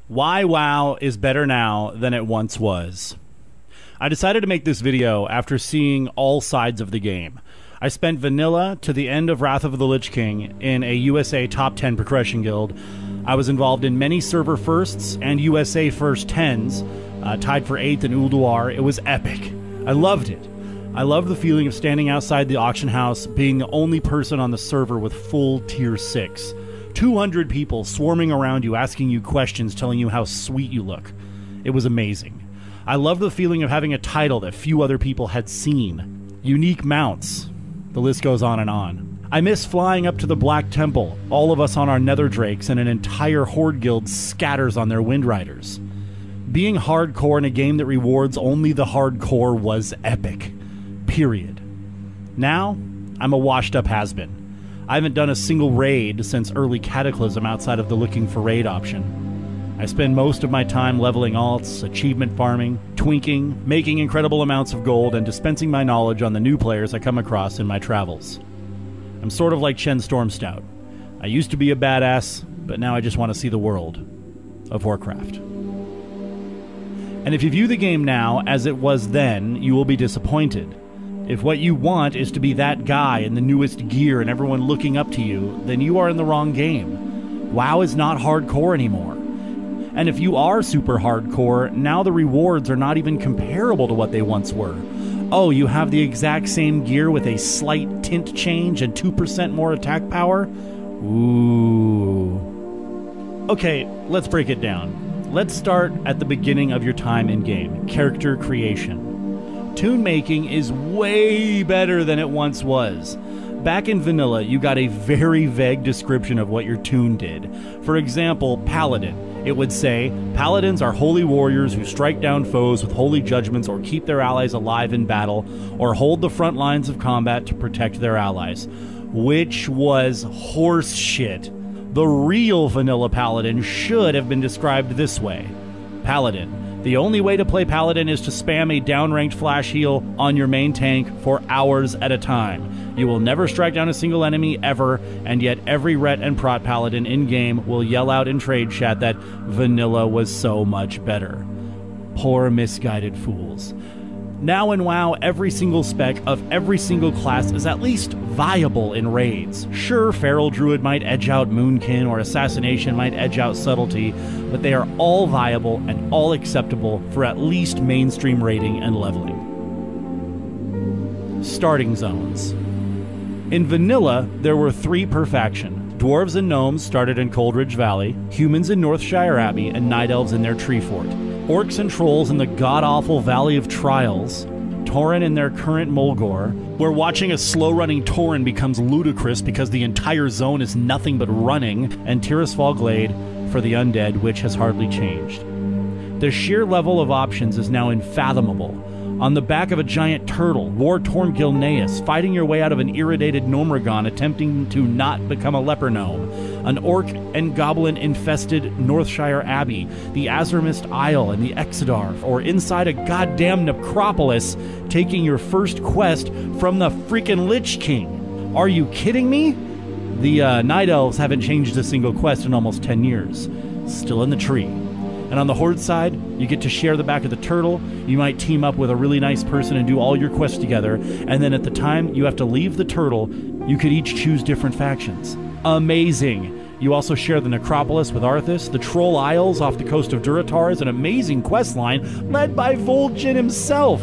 Why WoW is better now than it once was. I decided to make this video after seeing all sides of the game. I spent vanilla to the end of Wrath of the Lich King in a USA top 10 progression guild. I was involved in many server firsts and USA first 10s, tied for 8th in Ulduar. It was epic. I loved it. I loved the feeling of standing outside the auction house, being the only person on the server with full tier 6. 200 people swarming around you, asking you questions, telling you how sweet you look. It was amazing. I loved the feeling of having a title that few other people had seen. Unique mounts. The list goes on and on. I miss flying up to the Black Temple, all of us on our nether drakes, and an entire horde guild scatters on their wind riders. Being hardcore in a game that rewards only the hardcore was epic. Period. Now, I'm a washed-up has-been. I haven't done a single raid since early Cataclysm outside of the looking for raid option. I spend most of my time leveling alts, achievement farming, twinking, making incredible amounts of gold, and dispensing my knowledge on the new players I come across in my travels. I'm sort of like Chen Stormstout. I used to be a badass, but now I just want to see the world of Warcraft. And if you view the game now as it was then, you will be disappointed. If what you want is to be that guy in the newest gear and everyone looking up to you, then you are in the wrong game. WoW is not hardcore anymore. And if you are super hardcore, now the rewards are not even comparable to what they once were. Oh, you have the exact same gear with a slight tint change and 2% more attack power? Ooh. Okay, let's break it down. Let's start at the beginning of your time in-game, character creation. Toon making is way better than it once was. Back in vanilla, you got a very vague description of what your toon did. For example, Paladin. It would say, Paladins are holy warriors who strike down foes with holy judgments or keep their allies alive in battle or hold the front lines of combat to protect their allies. Which was horse shit. The real vanilla Paladin should have been described this way. Paladin. The only way to play Paladin is to spam a downranked flash heal on your main tank for hours at a time. You will never strike down a single enemy ever, and yet every Ret and Prot Paladin in-game will yell out in trade chat that vanilla was so much better. Poor misguided fools. Now in WoW, every single spec of every single class is at least viable in raids. Sure, Feral Druid might edge out Moonkin or Assassination might edge out Subtlety, but they are all viable and all acceptable for at least mainstream raiding and leveling. Starting zones. In vanilla, there were 3 per faction. Dwarves and gnomes started in Coldridge Valley, humans in Northshire Abbey, and night elves in their tree fort. Orcs and trolls in the god-awful Valley of Trials, Tauren in their current Mulgore, where watching a slow-running Tauren becomes ludicrous because the entire zone is nothing but running, and Tirisfal Glade for the undead, which has hardly changed. The sheer level of options is now unfathomable. On the back of a giant turtle, war-torn Gilneas, fighting your way out of an irritated Gnomeregan attempting to not become a leper gnome, an orc and goblin-infested Northshire Abbey, the Azurmist Isle and the Exodar, or inside a goddamn necropolis taking your first quest from the freaking Lich King. Are you kidding me? The Night Elves haven't changed a single quest in almost 10 years. Still in the tree. And on the Horde side, you get to share the back of the turtle, you might team up with a really nice person and do all your quests together, and then at the time you have to leave the turtle, you could each choose different factions. Amazing! You also share the Necropolis with Arthas, the Troll Isles off the coast of Durotar is an amazing questline led by Vol'jin himself!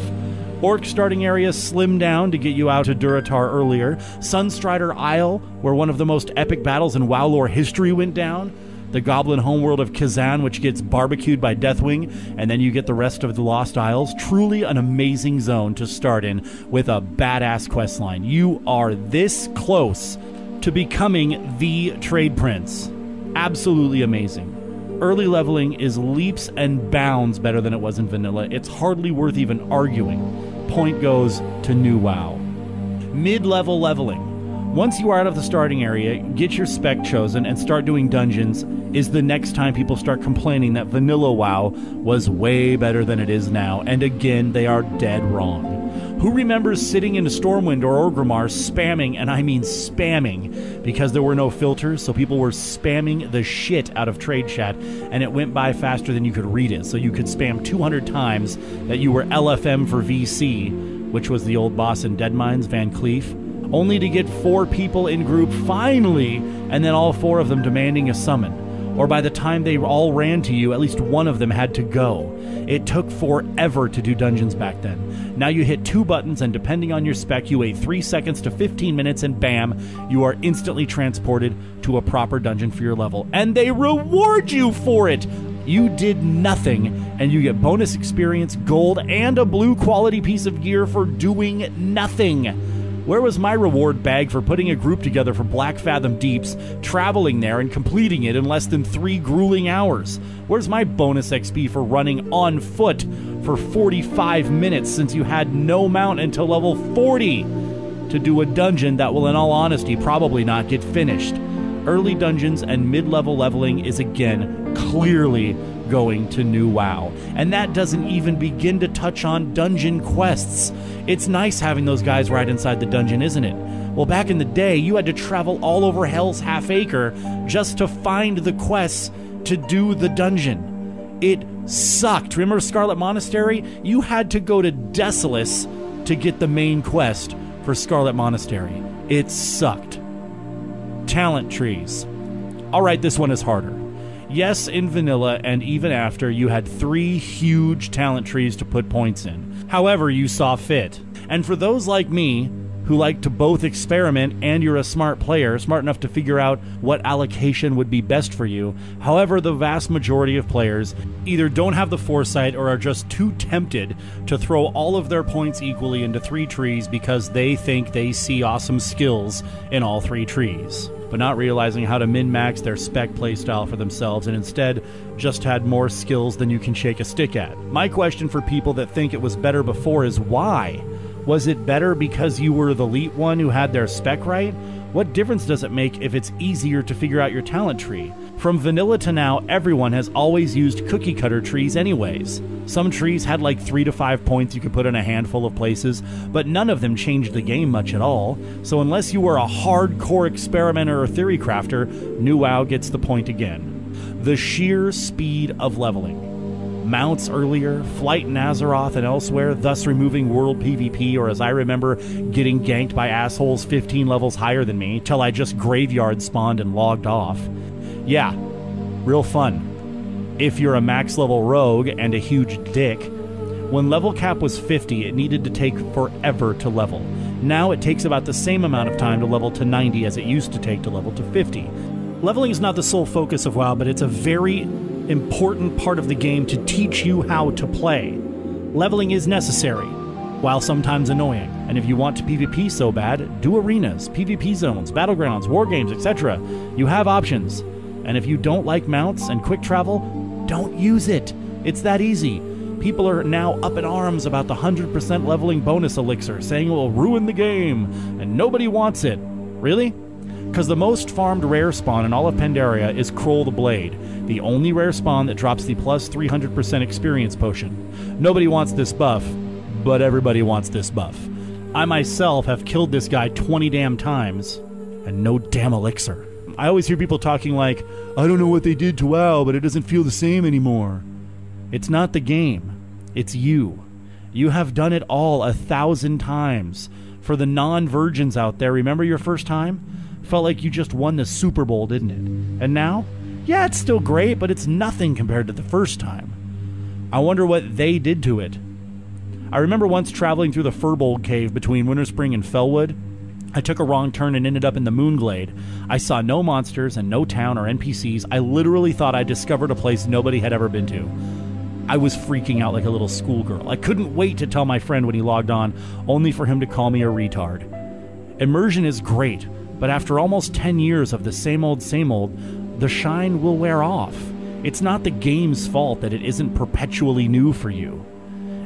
Orc starting areas slimmed down to get you out to Durotar earlier, Sunstrider Isle, where one of the most epic battles in WoW lore history went down, the Goblin homeworld of Kazan, which gets barbecued by Deathwing, and then you get the rest of the Lost Isles. Truly an amazing zone to start in with a badass questline. You are this close to becoming the Trade Prince. Absolutely amazing. Early leveling is leaps and bounds better than it was in vanilla. It's hardly worth even arguing. Point goes to new WoW. Mid-level leveling. Once you are out of the starting area, get your spec chosen and start doing dungeons is the next time people start complaining that vanilla WoW was way better than it is now, and again, they are dead wrong. Who remembers sitting in a Stormwind or Orgrimmar spamming, and I mean spamming, because there were no filters, so people were spamming the shit out of trade chat, and it went by faster than you could read it, so you could spam 200 times that you were LFM for VC, which was the old boss in Deadmines, Van Cleef, only to get 4 people in group finally, and then all 4 of them demanding a summon. Or by the time they all ran to you, at least one of them had to go. It took forever to do dungeons back then. Now you hit 2 buttons, and depending on your spec, you wait 3 seconds to 15 minutes, and bam, you are instantly transported to a proper dungeon for your level. And they reward you for it! You did nothing, and you get bonus experience, gold, and a blue quality piece of gear for doing nothing. Where was my reward bag for putting a group together for Black Fathom Deeps, traveling there and completing it in less than 3 grueling hours? Where's my bonus XP for running on foot for 45 minutes since you had no mount until level 40 to do a dungeon that will, in all honesty, probably not get finished? Early dungeons and mid-level leveling is again clearly going to new WoW. And that doesn't even begin to touch on dungeon quests. It's nice having those guys right inside the dungeon, isn't it? Well, back in the day, you had to travel all over Hell's Half Acre just to find the quests to do the dungeon. It sucked. Remember Scarlet Monastery? You had to go to Desolus to get the main quest for Scarlet Monastery. It sucked. Talent trees. Alright, this one is harder. Yes, in vanilla and even after, you had 3 huge talent trees to put points in. However you saw fit. And for those like me, who like to both experiment and you're a smart player, smart enough to figure out what allocation would be best for you, however, the vast majority of players either don't have the foresight or are just too tempted to throw all of their points equally into 3 trees because they think they see awesome skills in all 3 trees, but not realizing how to min-max their spec playstyle for themselves and instead just had more skills than you can shake a stick at. My question for people that think it was better before is why? Was it better because you were the elite one who had their spec right? What difference does it make if it's easier to figure out your talent tree? From vanilla to now, everyone has always used cookie cutter trees anyways. Some trees had like 3 to 5 points you could put in a handful of places, but none of them changed the game much at all. So unless you were a hardcore experimenter or theory crafter, new WoW gets the point again. The sheer speed of leveling. Mounts earlier, flight in Azeroth and elsewhere, thus removing world PvP, or as I remember, getting ganked by assholes 15 levels higher than me, till I just graveyard spawned and logged off. Yeah, real fun. If you're a max level rogue and a huge dick. When level cap was 50, it needed to take forever to level. Now it takes about the same amount of time to level to 90 as it used to take to level to 50. Leveling is not the sole focus of WoW, but it's a very important part of the game to teach you how to play. Leveling is necessary, while sometimes annoying. And if you want to PvP so bad, do arenas, PvP zones, battlegrounds, war games, etc. You have options. And if you don't like mounts and quick travel, don't use it. It's that easy. People are now up in arms about the 100% leveling bonus elixir, saying it will ruin the game, and nobody wants it. Really? Because the most farmed rare spawn in all of Pandaria is Kroll the Blade, the only rare spawn that drops the plus 300% experience potion. Nobody wants this buff, but everybody wants this buff. I myself have killed this guy 20 damn times, and no damn elixir. I always hear people talking like, I don't know what they did to WoW, but it doesn't feel the same anymore. It's not the game. It's you. You have done it all 1,000 times. For the non-virgins out there, remember your first time? Felt like you just won the Super Bowl, didn't it? And now? Yeah, it's still great, but it's nothing compared to the first time. I wonder what they did to it. I remember once traveling through the Firbolg cave between Winterspring and Fellwood. I took a wrong turn and ended up in the Moonglade. I saw no monsters and no town or NPCs. I literally thought I discovered a place nobody had ever been to. I was freaking out like a little schoolgirl. I couldn't wait to tell my friend when he logged on, only for him to call me a retard. Immersion is great, but after almost 10 years of the same old, the shine will wear off. It's not the game's fault that it isn't perpetually new for you.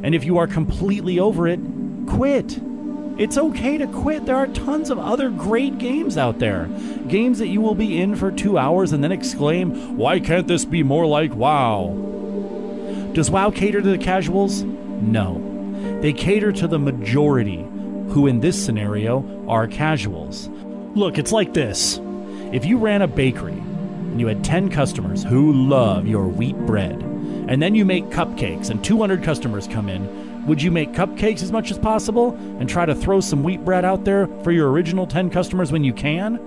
And if you are completely over it, quit. It's okay to quit. There are tons of other great games out there. Games that you will be in for 2 hours and then exclaim, why can't this be more like WoW? Does WoW cater to the casuals? No. They cater to the majority, who in this scenario are casuals. Look, it's like this. If you ran a bakery and you had 10 customers who love your wheat bread, and then you make cupcakes and 200 customers come in, would you make cupcakes as much as possible and try to throw some wheat bread out there for your original 10 customers when you can?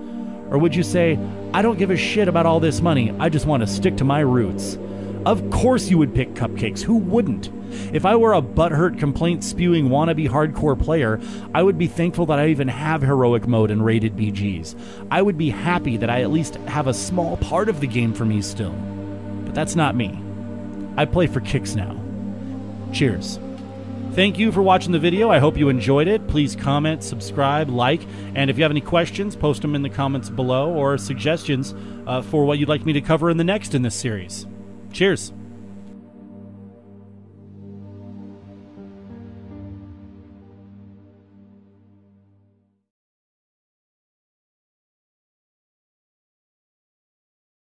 Or would you say, I don't give a shit about all this money, I just want to stick to my roots? Of course you would pick cupcakes. Who wouldn't? If I were a butthurt complaint-spewing wannabe hardcore player, I would be thankful that I even have heroic mode and rated BGs. I would be happy that I at least have a small part of the game for me still. But that's not me. I play for kicks now. Cheers. Thank you for watching the video. I hope you enjoyed it. Please comment, subscribe, like, and if you have any questions, post them in the comments below or suggestions for what you'd like me to cover in the next in this series. Cheers.